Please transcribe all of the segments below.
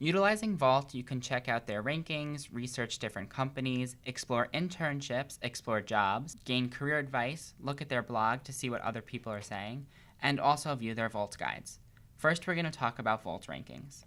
Utilizing Vault, you can check out their rankings, research different companies, explore internships, explore jobs, gain career advice, look at their blog to see what other people are saying, and also view their Vault guides. First, we're going to talk about Vault rankings.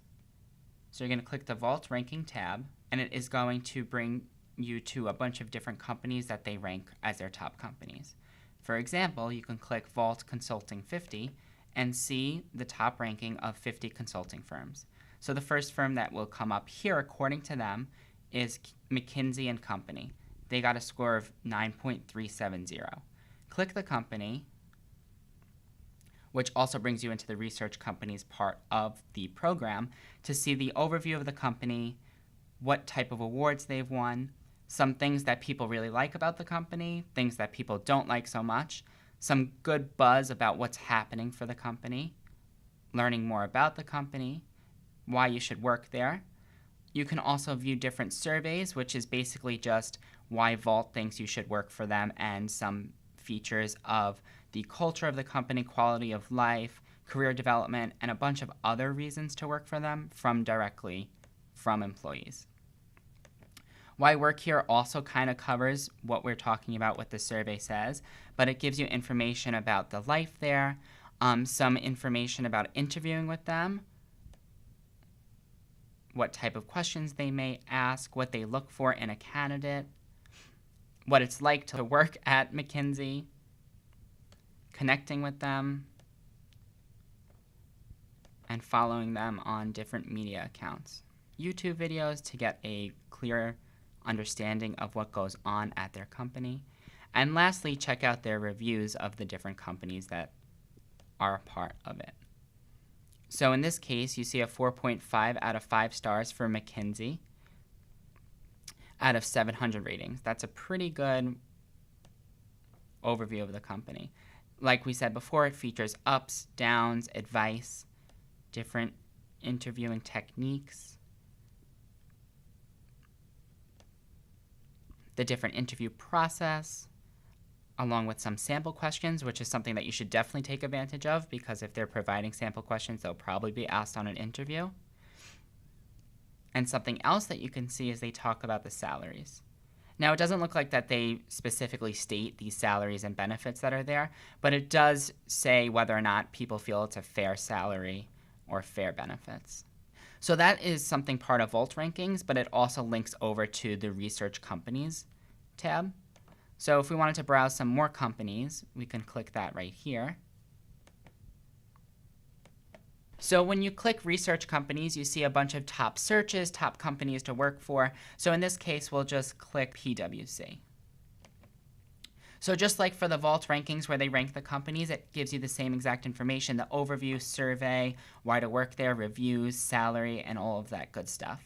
So you're going to click the Vault ranking tab, and it is going to bring you to a bunch of different companies that they rank as their top companies. For example, you can click Vault Consulting 50 and see the top ranking of 50 consulting firms. So the first firm that will come up here, according to them, is McKinsey & Company. They got a score of 9.370. Click the company, which also brings you into the research companies part of the program, to see the overview of the company, what type of awards they've won, some things that people really like about the company, things that people don't like so much, some good buzz about what's happening for the company, learning more about the company, why you should work there. You can also view different surveys, which is basically just why Vault thinks you should work for them, and some features of the culture of the company, quality of life, career development, and a bunch of other reasons to work for them directly from employees. Why work here also kind of covers what we're talking about, what the survey says, but it gives you information about the life there, some information about interviewing with them, what type of questions they may ask, what they look for in a candidate, what it's like to work at McKinsey, connecting with them, and following them on different media accounts. YouTube videos to get a clear understanding of what goes on at their company. And lastly, check out their reviews of the different companies that are a part of it. So in this case, you see a 4.5 out of 5 stars for McKinsey out of 700 ratings. That's a pretty good overview of the company. Like we said before, it features ups, downs, advice, different interviewing techniques, the different interview process, along with some sample questions, which is something that you should definitely take advantage of, because if they're providing sample questions, they'll probably be asked on an interview. And something else that you can see is they talk about the salaries. Now, it doesn't look like that they specifically state these salaries and benefits that are there, but it does say whether or not people feel it's a fair salary or fair benefits. So that is something part of Vault rankings, but it also links over to the Research Companies tab. So if we wanted to browse some more companies, we can click that right here. So when you click Research Companies, you see a bunch of top searches, top companies to work for. So in this case, we'll just click PwC. So just like for the Vault rankings where they rank the companies, it gives you the same exact information, the overview, survey, why to work there, reviews, salary, and all of that good stuff.